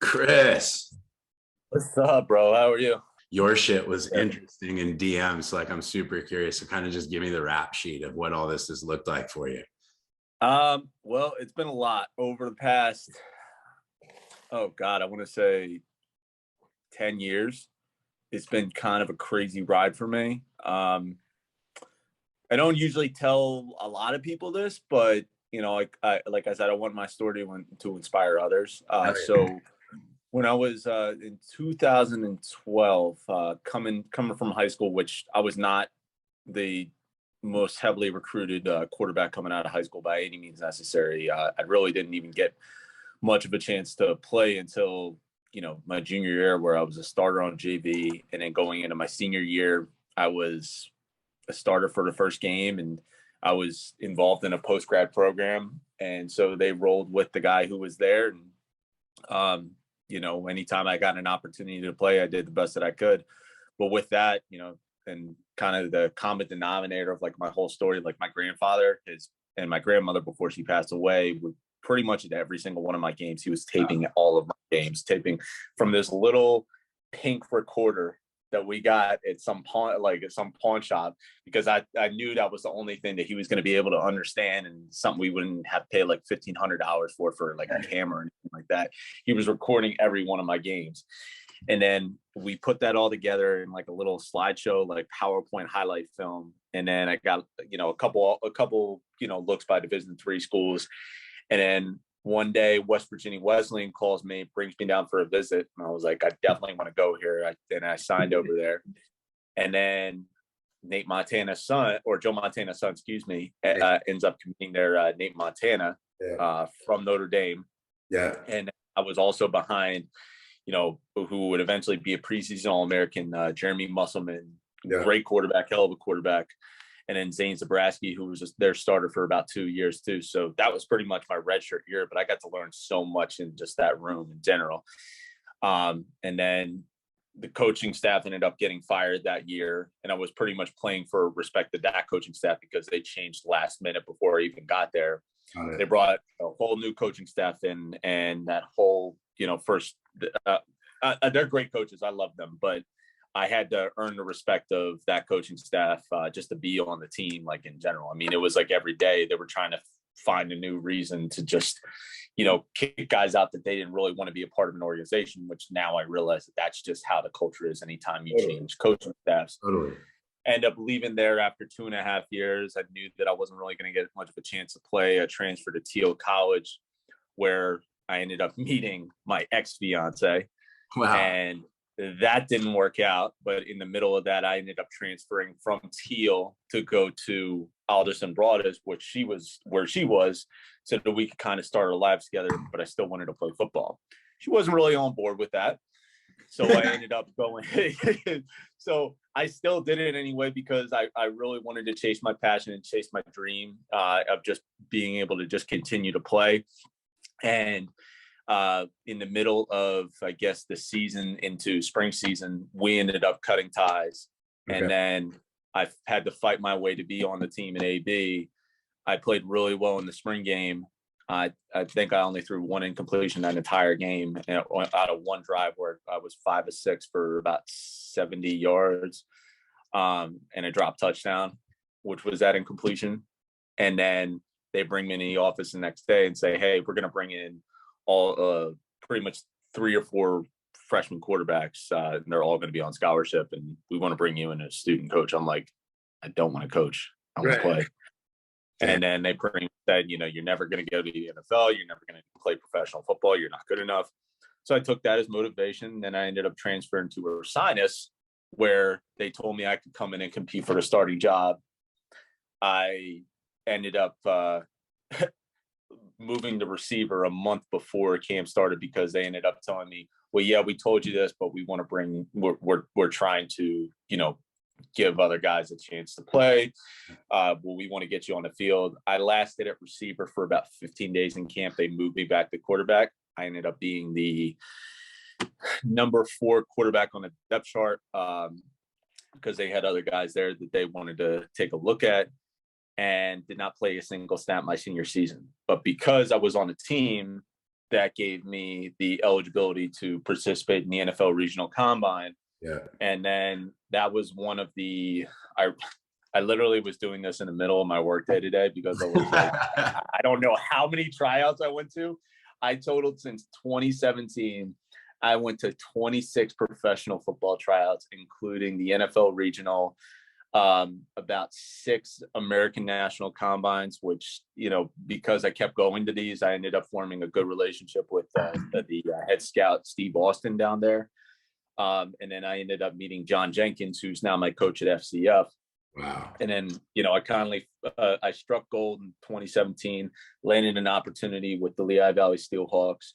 Chris, What's up, bro? How are you? your shit was interesting in DMs. Like, I'm super curious. So kind of just give me the rap sheet of what all this has looked like for you. Well, it's been a lot over the past, I want to say 10 years. It's been kind of a crazy ride for me. I don't usually tell a lot of people this, but like I said, I want my story to inspire others. So when I was in 2012, coming from high school, which I was not the most heavily recruited quarterback coming out of high school by any means necessary. I really didn't even get much of a chance to play until, my junior year, where I was a starter on JV. And then going into my senior year, I was a starter for the first game, and I was involved in a post-grad program. And so they rolled with the guy who was there. And, anytime I got an opportunity to play, I did the best that I could. But with that, and kind of the common denominator of like my whole story, like my grandfather and my grandmother before she passed away would pretty much at every single one of my games. He was taping all of my games, taping from this little pink recorder that we got at some pawn shop, because I knew that was the only thing that he was going to be able to understand, and something we wouldn't have to pay like $1,500 for like a camera or anything like that. He was recording every one of my games. And then we put that all together in like a little slideshow, like PowerPoint highlight film. And then I got, a couple, looks by Division III schools. And then one day, West Virginia Wesleyan calls me, brings me down for a visit. And I was like, I definitely want to go here. And I signed over there. And then Joe Montana's son, ends up committing there, Nate Montana from Notre Dame. Yeah. And I was also behind, who would eventually be a preseason All-American, Jeremy Musselman, great quarterback, hell of a quarterback. And then Zane Zabrowski, who was their starter for about 2 years too. So that was pretty much my redshirt year, but I got to learn so much in just that room in general. And then the coaching staff ended up getting fired that year. And I was pretty much playing for respect to that coaching staff, because they changed last minute before I even got there. They brought a whole new coaching staff in, and that whole, they're great coaches. I love them, but I had to earn the respect of that coaching staff just to be on the team, like in general. I mean, it was like every day they were trying to find a new reason to just, kick guys out that they didn't really want to be a part of an organization, which now I realize that that's just how the culture is anytime you change coaching staffs. Totally. End up leaving there after 2.5 years. I knew that I wasn't really going to get much of a chance to play. I transferred to Teal College, where I ended up meeting my ex-fiancé. Wow. And that didn't work out. But in the middle of that, I ended up transferring from Teal to go to Alderson Broaddus, where she was, so that we could kind of start our lives together. But I still wanted to play football. She wasn't really on board with that. So I ended up going. So I still did it anyway, because I really wanted to chase my passion and chase my dream of just being able to just continue to play. And in the middle of, I guess, the season into spring season, we ended up cutting ties. Okay. And then I had to fight my way to be on the team in AB. I played really well in the spring game. I think I only threw one incompletion that entire game out of one drive, where I was 5 of 6 for about 70 yards and a drop touchdown, which was that incompletion. And then they bring me in the office the next day and say, hey, we're going to bring in all pretty much 3 or 4 freshman quarterbacks. And they're all going to be on scholarship, and we want to bring you in as student coach. I'm like, I don't want to coach. I want to play. And then they pretty much said, you're never going to go to the NFL. You're never going to play professional football. You're not good enough. So I took that as motivation. Then I ended up transferring to Ursinus, where they told me I could come in and compete for the starting job. I ended up moving the receiver a month before camp started, because they ended up telling me, well, yeah, we told you this, but we want to we're trying to, give other guys a chance to play. We want to get you on the field. I lasted at receiver for about 15 days in camp. They moved me back to quarterback. I ended up being the number 4 quarterback on the depth chart. because they had other guys there that they wanted to take a look at, and did not play a single snap my senior season. But because I was on a team, that gave me the eligibility to participate in the NFL Regional Combine. Yeah. And then that was one of the, I literally was doing this in the middle of my workday today, because I was like, I don't know how many tryouts I went to. I totaled since 2017. I went to 26 professional football tryouts, including the NFL Regional, about 6 American National Combines, which, you know, because I kept going to these, I ended up forming a good relationship with the head scout, Steve Austyn, down there. And then I ended up meeting John Jenkins, who's now my coach at FCF. Wow. And then, you know, I struck gold in 2017, landed an opportunity with the Lehigh Valley Steelhawks.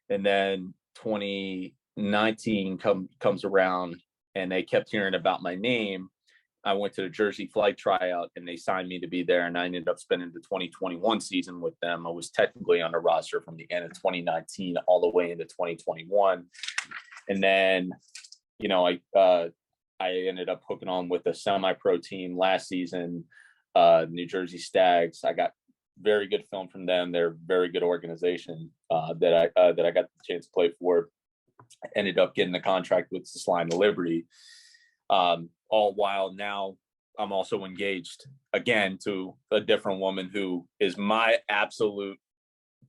And then 2019 comes around, and they kept hearing about my name. I went to the Jersey flight tryout, and they signed me to be there. And I ended up spending the 2021 season with them. I was technically on the roster from the end of 2019 all the way into 2021. And then, you know, I ended up hooking on with a semi-pro team last season, New Jersey Stags. I got very good film from them. They're a very good organization that I got the chance to play for. I ended up getting a contract with the Line of Liberty. All while now I'm also engaged again to a different woman who is my absolute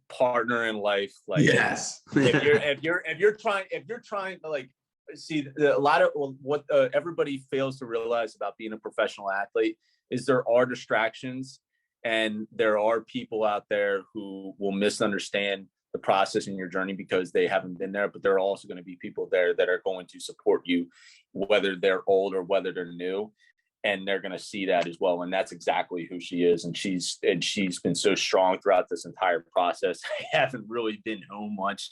partner in life. Like, yes, if you're trying to, like, see, a lot of what everybody fails to realize about being a professional athlete is there are distractions, and there are people out there who will misunderstand the process in your journey because they haven't been there. But there are also going to be people there that are going to support you, whether they're old or whether they're new, and they're going to see that as well. And that's exactly who she is. And she's been so strong throughout this entire process. I haven't really been home much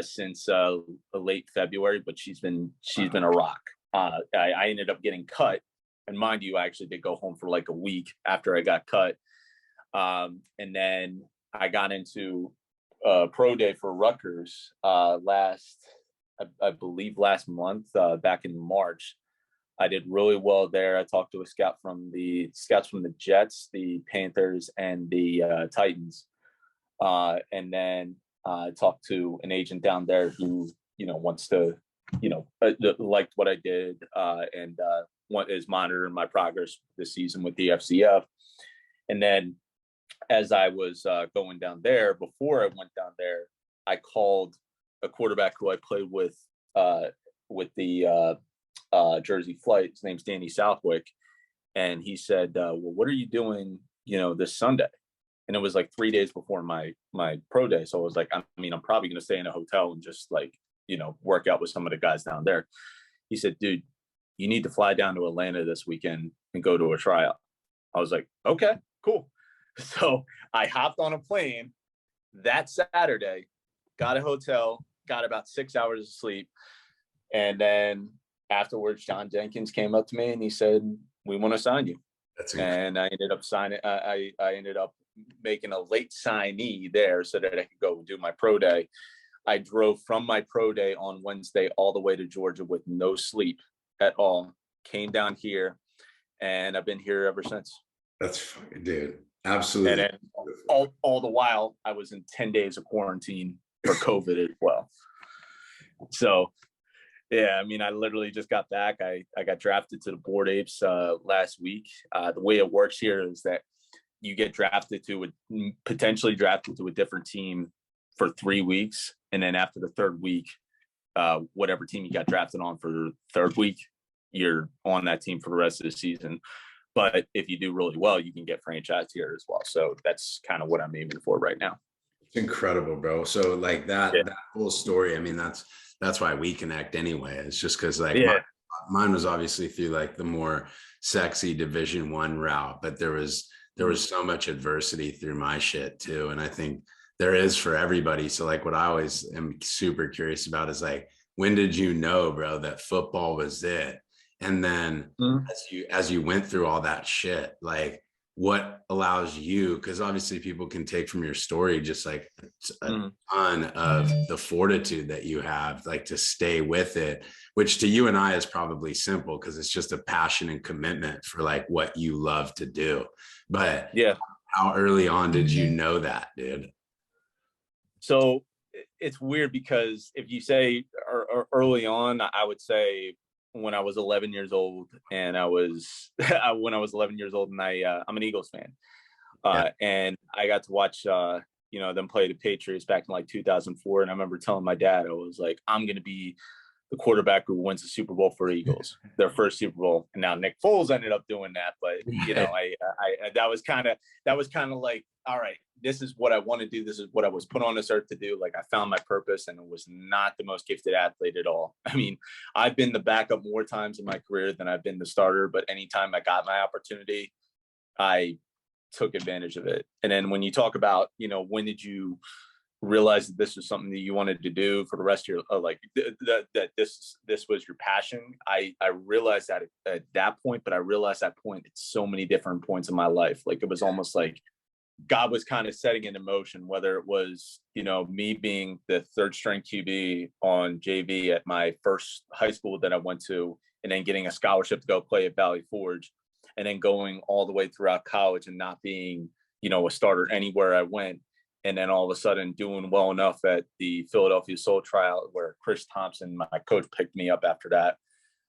since late February, but she's been a rock. I ended up getting cut, and mind you, I actually did go home for like a week after I got cut. And then I got into pro day for Rutgers I believe last month, back in March. I did really well there. I talked to a scouts from the Jets, the Panthers, and the Titans. And then I talked to an agent down there who, you know, wants to, you know, liked what I did, and is monitoring my progress this season with the FCF. And then as I was going down there, before I went down there, I called a quarterback who I played with the Jersey flight. His name's Danny Southwick. And he said, well, what are you doing, you know, this Sunday? And it was like 3 days before my pro day. So I was like, I mean, I'm probably going to stay in a hotel and just, like, you know, work out with some of the guys down there. He said, dude, you need to fly down to Atlanta this weekend and go to a tryout. I was like, okay, cool. So I hopped on a plane that Saturday, got a hotel, got about 6 hours of sleep. And then afterwards, John Jenkins came up to me and he said, we want to sign you. And I ended up signing. I ended up making a late signee there so that I could go do my pro day. I drove from my pro day on Wednesday all the way to Georgia with no sleep at all. Came down here, and I've been here ever since. That's fucking, dude. Absolutely. And then all the while, I was in 10 days of quarantine for COVID as well. So, yeah, I mean, I literally just got back. I got drafted to the Board Apes last week. The way it works here is that you get potentially drafted to a different team for 3 weeks. And then after the third week, whatever team you got drafted on for the third week, you're on that team for the rest of the season. But if you do really well, you can get franchised here as well. So that's kind of what I'm aiming for right now. It's incredible, bro. So like that whole story, I mean, that's why we connect anyway. It's just because like mine was obviously through like the more sexy Division I route, but there was so much adversity through my shit too. And I think there is for everybody. So like what I always am super curious about is like, when did you know, bro, that football was it? And then as you went through all that shit, like, what allows you, because obviously people can take from your story just like a ton of the fortitude that you have, like to stay with it, which to you and I is probably simple because it's just a passion and commitment for like what you love to do. But Yeah. how early on did you know that, dude? So it's weird because if you say early on, I would say when I was 11 years old, and when I was 11 years old, and I'm an Eagles fan, and I got to watch them play the Patriots back in like 2004, and I remember telling my dad, I was like, I'm going to be the quarterback who wins the Super Bowl for Eagles, their first Super Bowl. And now Nick Foles ended up doing that, but I that was kind of like, all right, this is what I want to do. This is what I was put on this earth to do. Like I found my purpose, and it was not the most gifted athlete at all. I mean, I've been the backup more times in my career than I've been the starter, but anytime I got my opportunity, I took advantage of it. And then when you talk about, when did you realize that this was something that you wanted to do for the rest of your that this was your passion? I realized that at that point, but I realized that point at so many different points in my life. Like it was almost like God was kind of setting it in motion, whether it was, me being the third string QB on JV at my first high school that I went to, and then getting a scholarship to go play at Valley Forge, and then going all the way throughout college and not being, a starter anywhere I went. And then all of a sudden doing well enough at the Philadelphia Soul Tryout, where Chris Thompson, my coach, picked me up after that.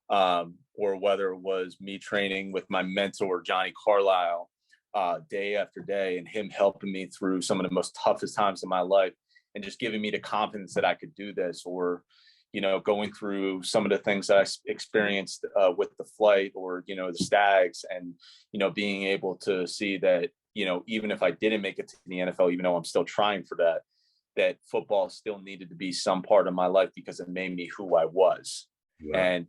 Or whether it was me training with my mentor, Johnny Carlisle, day after day, and him helping me through some of the most toughest times of my life and just giving me the confidence that I could do this, or, going through some of the things that I experienced with the flight, or, the Stags, and, being able to see that, even if I didn't make it to the NFL, even though I'm still trying for that football still needed to be some part of my life because it made me who I was. Yeah. And,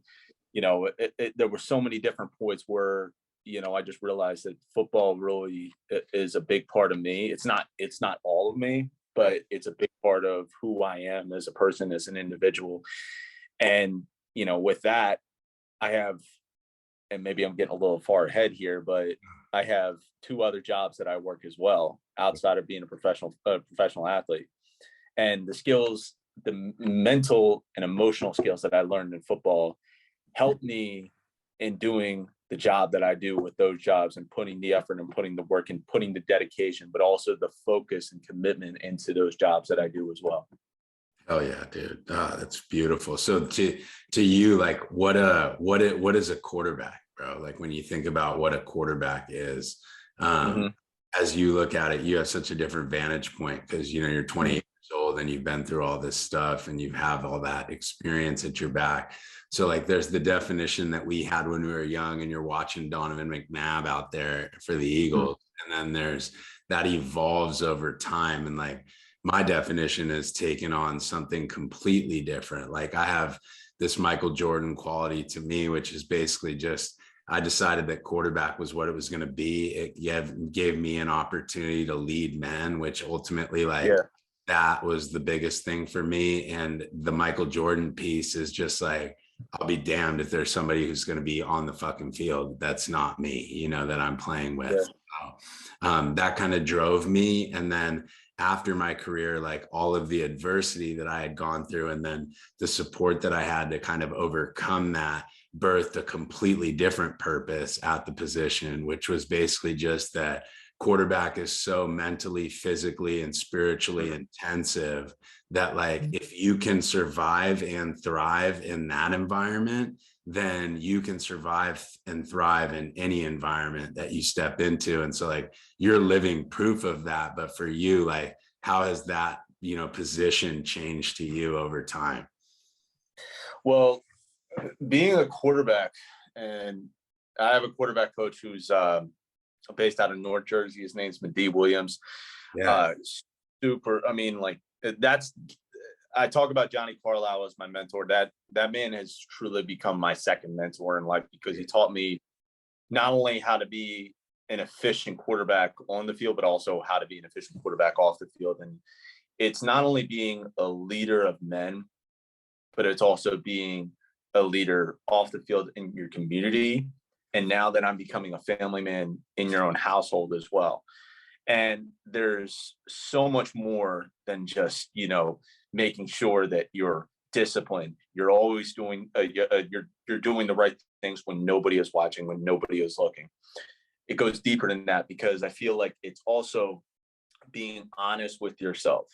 there were so many different points where, I just realized that football really is a big part of me. It's not all of me, but it's a big part of who I am as a person, as an individual. And, with that, I have, and maybe I'm getting a little far ahead here, but I have 2 other jobs that I work as well outside of being a professional athlete. And the skills, the mental and emotional skills that I learned in football helped me in doing the job that I do with those jobs, and putting the effort and putting the work and putting the dedication, but also the focus and commitment into those jobs that I do as well. Oh yeah, dude. That's beautiful. So to you, like what is a quarterback, bro? Like when you think about what a quarterback is, as you look at it, you have such a different vantage point because you're 28 years old and you've been through all this stuff and you have all that experience at your back. So like there's the definition that we had when we were young and you're watching Donovan McNabb out there for the Eagles. And then there's that evolves over time. And like my definition is taken on something completely different. Like I have this Michael Jordan quality to me, which is basically just, I decided that quarterback was what it was going to be. It gave me an opportunity to lead men, which ultimately that was the biggest thing for me. And the Michael Jordan piece is just like, I'll be damned if there's somebody who's going to be on the fucking field that's not me, that I'm playing with. Yeah. So, that kind of drove me. And then after my career, like all of the adversity that I had gone through, and then the support that I had to kind of overcome that, birthed a completely different purpose at the position, which was basically just that quarterback is so mentally, physically, and spiritually intensive that like if you can survive and thrive in that environment, then you can survive and thrive in any environment that you step into. And so like you're living proof of that. But for you, like how has that position changed to you over time? Well, being a quarterback, and I have a quarterback coach who's based out of North Jersey. His name's Madi Williams. Yeah. Super. I mean, like I talk about Johnny Carlisle as my mentor. That man has truly become my second mentor in life, because he taught me not only how to be an efficient quarterback on the field, but also how to be an efficient quarterback off the field. And it's not only being a leader of men, but it's also being a leader off the field in your community, And now that I'm becoming a family man in your own household as well. And there's so much more than just, making sure that you're disciplined. You're always doing, you're doing the right things when nobody is watching, when nobody is looking. It goes deeper than that, because I feel like it's also being honest with yourself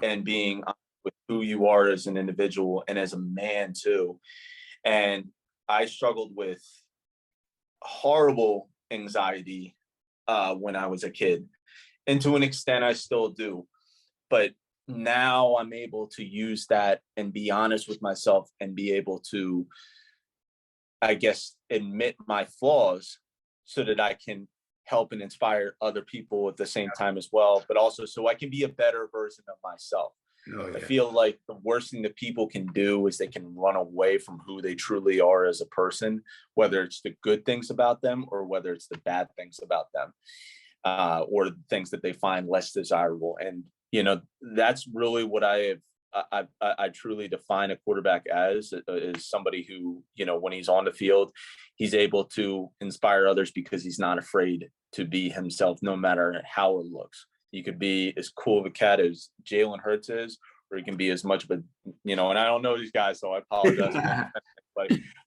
and being honest with who you are as an individual and as a man too. And I struggled with horrible anxiety when I was a kid, and to an extent I still do, but now I'm able to use that and be honest with myself and be able to, I guess, admit my flaws so that I can help and inspire other people at the same time as well, but also so I can be a better version of myself. Oh, yeah. I feel like the worst thing that people can do is they can run away from who they truly are as a person, whether it's the good things about them or whether it's the bad things about them, or the things that they find less desirable. And, that's really what I truly define a quarterback as somebody who, when he's on the field, he's able to inspire others because he's not afraid to be himself, no matter how it looks. You could be as cool of a cat as Jalen Hurts is, or he can be as much of a, and I don't know these guys, so I apologize.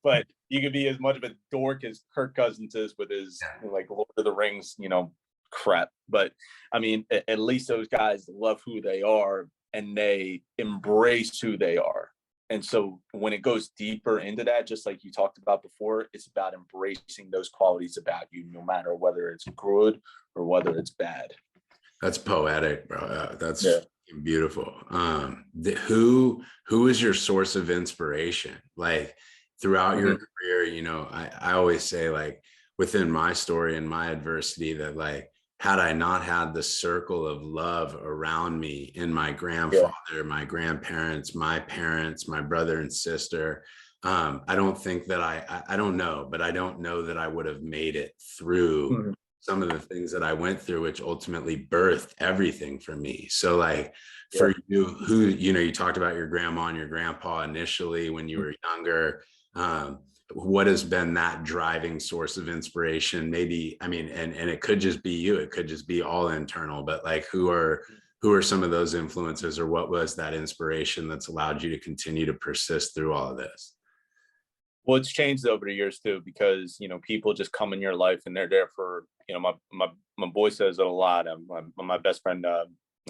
but you could be as much of a dork as Kirk Cousins is with his like Lord of the Rings, crap. But I mean, at least those guys love who they are and they embrace who they are. And so when it goes deeper into that, just like you talked about before, it's about embracing those qualities about you, no matter whether it's good or whether it's bad. That's poetic, bro. That's beautiful. Who is your source of inspiration? Like throughout your career, I always say, like, within my story and my adversity, that like, had I not had the circle of love around me in my grandfather, my grandparents, my parents, my brother and sister, I don't think that I don't know, but I don't know that I would have made it through some of the things that I went through, which ultimately birthed everything for me. So like for you, who, you talked about your grandma and your grandpa initially when you were younger, what has been that driving source of inspiration? Maybe, I mean, and it could just be you, it could just be all internal, but like, who are some of those influences, or what was that inspiration that's allowed you to continue to persist through all of this? Well, it's changed over the years too, because, people just come in your life and they're there for, my boy says it a lot. My best friend,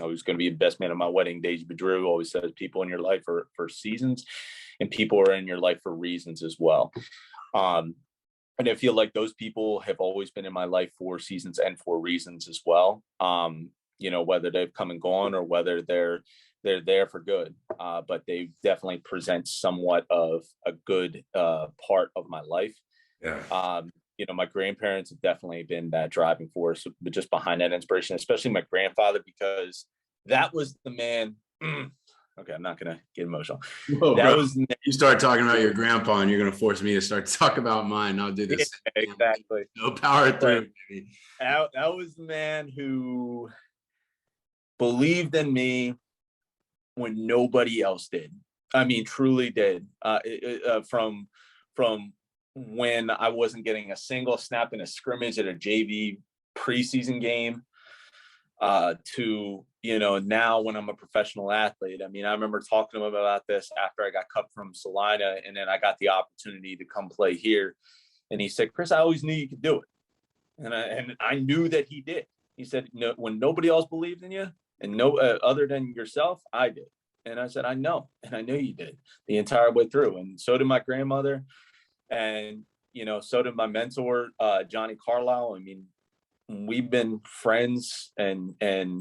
who's going to be the best man at my wedding, Deji Badru, always says people in your life are for seasons, and people are in your life for reasons as well. And I feel like those people have always been in my life for seasons and for reasons as well. Whether they've come and gone or whether they're there for good, but they definitely present somewhat of a good part of my life. My grandparents have definitely been that driving force, but just behind that inspiration, especially my grandfather, because that was the man. Okay, I'm not gonna get emotional. Whoa, bro. You start talking about your grandpa, and you're gonna force me to start to talk about mine. I'll do this. Yeah, exactly. No power through. That was the man who believed in me when nobody else did. I mean, truly did. From when I wasn't getting a single snap in a scrimmage at a JV preseason game, to now when I'm a professional athlete. I mean, I remember talking to him about this after I got cut from Salina, and then I got the opportunity to come play here. And he said, "Chris, I always knew you could do it." And I knew that he did. He said, "No, when nobody else believed in you, and no other than yourself, I did." And I said, "I know," and I knew you did the entire way through. And so did my grandmother, and so did my mentor, Johnny Carlisle. I mean, we've been friends, and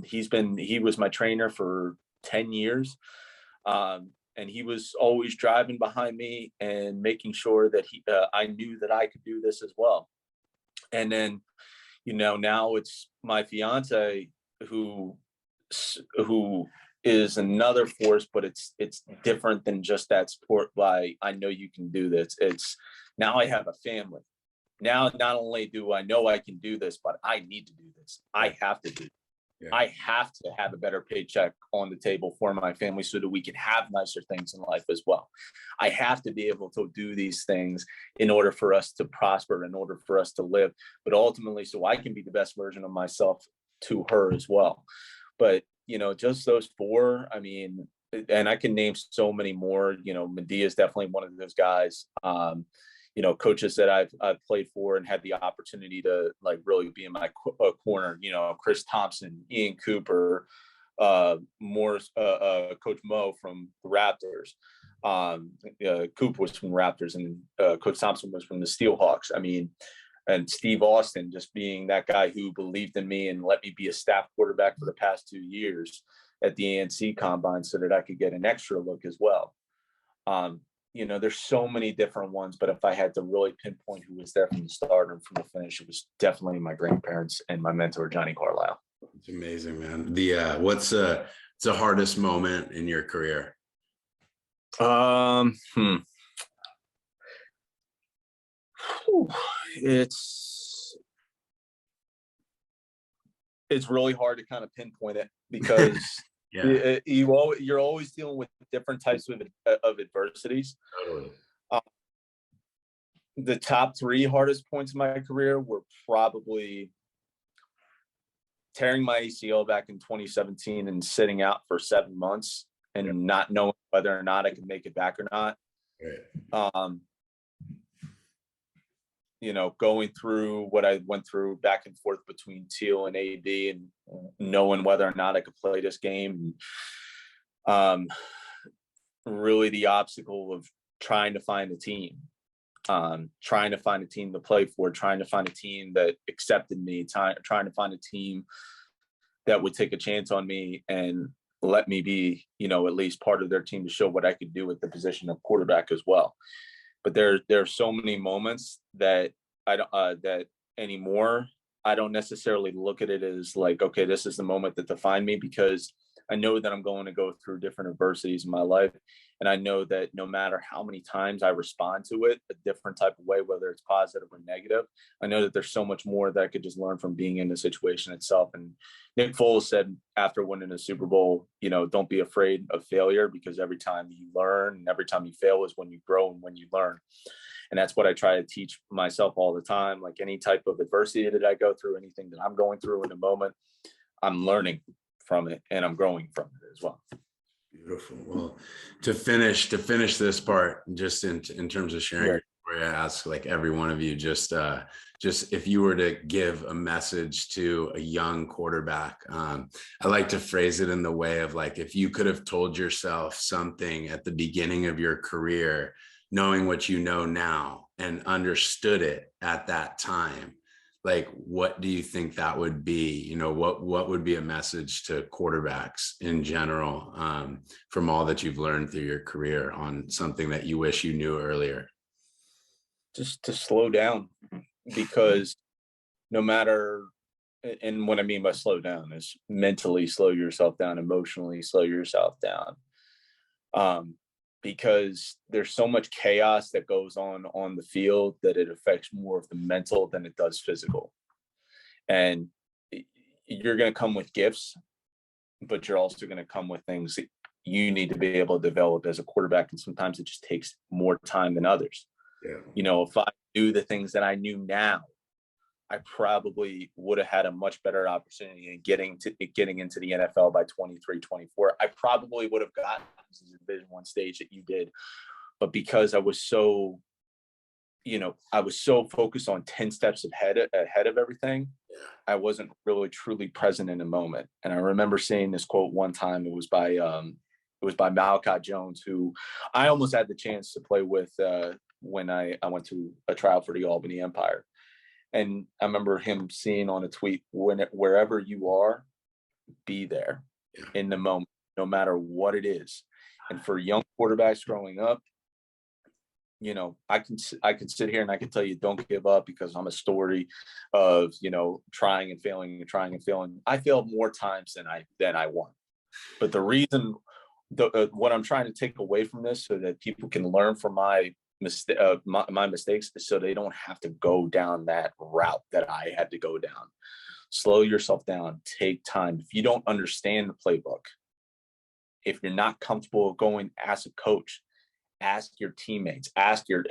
he was my trainer for 10 years. And he was always driving behind me and making sure that I knew that I could do this as well. And then, now it's my fiance who is another force, but it's different than just that support by, I know you can do this. It's now I have a family. Now, not only do I know I can do this, but I need to do this. I have to do it. I have to have a better paycheck on the table for my family so that we can have nicer things in life as well. I have to be able to do these things in order for us to prosper, in order for us to live, but ultimately so I can be the best version of myself to her as well. But, you know, just those four, I mean, and I can name so many more. You know, Medea is definitely one of those guys. You know, coaches that I've played for and had the opportunity to like really be in my corner, you know, Chris Thompson, Ian Cooper, Morris, Coach Mo from the Raptors. Cooper was from the Raptors, and Coach Thompson was from the Steelhawks. I mean, and Steve Austyn just being that guy who believed in me and let me be a staff quarterback for the past 2 years at the ANC Combine so that I could get an extra look as well. You know, there's so many different ones, but if I had to really pinpoint who was there from the start and from the finish, it was definitely my grandparents and my mentor, Johnny Carlisle. It's amazing, man. What's the hardest moment in your career? It's really hard to kind of pinpoint it because yeah. You're always dealing with different types of adversities. Totally. The top 3 hardest points in my career were probably tearing my ACL back in 2017 and sitting out for 7 months and not knowing whether or not I could make it back or not. Right. You know, going through what I went through back and forth between Teal and AB and knowing whether or not I could play this game. Really the obstacle of trying to find a team to play for, trying to find a team that accepted me, trying to find a team that would take a chance on me and let me be, you know, at least part of their team to show what I could do at the position of quarterback as well. But there are so many moments that that anymore, I don't necessarily look at it as like, okay, this is the moment that defined me, because I know that I'm going to go through different adversities in my life. And I know that no matter how many times I respond to it a different type of way, whether it's positive or negative, I know that there's so much more that I could just learn from being in the situation itself. And Nick Foles said after winning the Super Bowl, you know, don't be afraid of failure, because every time you learn and every time you fail is when you grow and when you learn. And that's what I try to teach myself all the time. Like any type of adversity that I go through, anything that I'm going through in the moment, I'm learning from it and I'm growing from it as well. Beautiful. Well, to finish this part, just in terms of sharing your story, I ask like every one of you, just if you were to give a message to a young quarterback, I like to phrase it in the way of like, if you could have told yourself something at the beginning of your career, knowing what you know now and understood it at that time, like, what do you think that would be? You know, what would be a message to quarterbacks in general, from all that you've learned through your career on something that you wish you knew earlier? Just to slow down, because no matter, and what I mean by slow down is mentally slow yourself down, emotionally slow yourself down. Because there's so much chaos that goes on the field that it affects more of the mental than it does physical. And you're going to come with gifts, but you're also going to come with things that you need to be able to develop as a quarterback. And sometimes it just takes more time than others. Yeah. You know, if I knew the things that I knew now, I probably would have had a much better opportunity in getting into the NFL by 23, 24. I probably would have gotten to the Division I stage that you did. But because I was so, you know, I was so focused on 10 steps ahead of everything, I wasn't really truly present in the moment. And I remember seeing this quote one time. It was by Malachi Jones, who I almost had the chance to play with when I went to a tryout for the Albany Empire. And I remember him seeing on a tweet, wherever you are, be there in the moment, no matter what it is. And for young quarterbacks growing up, you know, I can sit here and I can tell you, don't give up, because I'm a story of, you know, trying and failing and trying and failing. I failed more times than I won. But the reason, what I'm trying to take away from this, so that people can learn from my my mistakes, so they don't have to go down that route that I had to go down. Slow yourself down, take time. If you don't understand the playbook, if you're not comfortable going, ask a coach, ask your teammates, ask your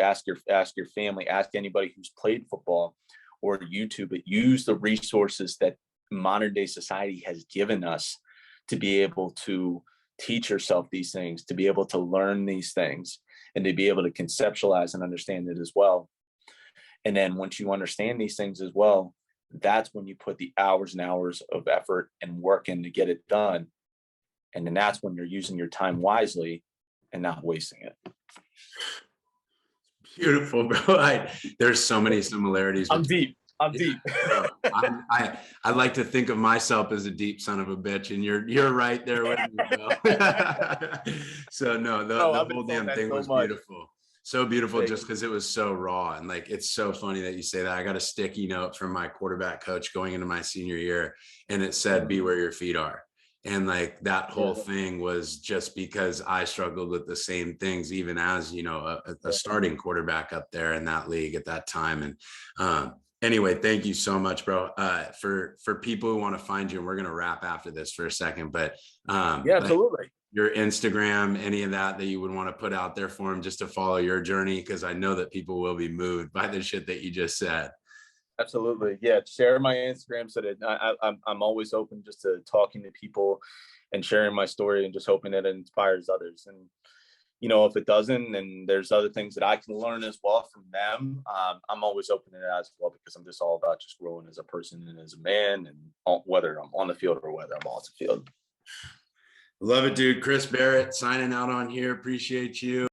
family, ask anybody who's played football, or YouTube it. Use the resources that modern day society has given us to be able to teach yourself these things, to be able to learn these things, and to be able to conceptualize and understand it as well. And then once you understand these things as well, that's when you put the hours and hours of effort and work in to get it done. And then that's when you're using your time wisely and not wasting it. Beautiful, bro. There's so many similarities. I'm deep. Bro, I like to think of myself as a deep son of a bitch, and you're right there with me, bro. So no, the whole damn thing was beautiful. So beautiful, just because it was so raw. And like, it's so funny that you say that. I got a sticky note from my quarterback coach going into my senior year, and it said, "Be where your feet are." And like that whole thing was just because I struggled with the same things, even as, you know, a starting quarterback up there in that league at that time. And anyway, thank you so much, bro. For people who want to find you, and we're going to wrap after this for a second, but yeah, absolutely. Your Instagram, any of that you would want to put out there for them just to follow your journey, because I know that people will be moved by the shit that you just said. Absolutely. Yeah. Share my Instagram so that I'm always open just to talking to people and sharing my story, and just hoping that it inspires others. And, you know, if it doesn't, and there's other things that I can learn as well from them, I'm always open to that as well, because I'm just all about just growing as a person and as a man, and whether I'm on the field or whether I'm off the field. Love it, dude. Chris Barrett signing out on here. Appreciate you.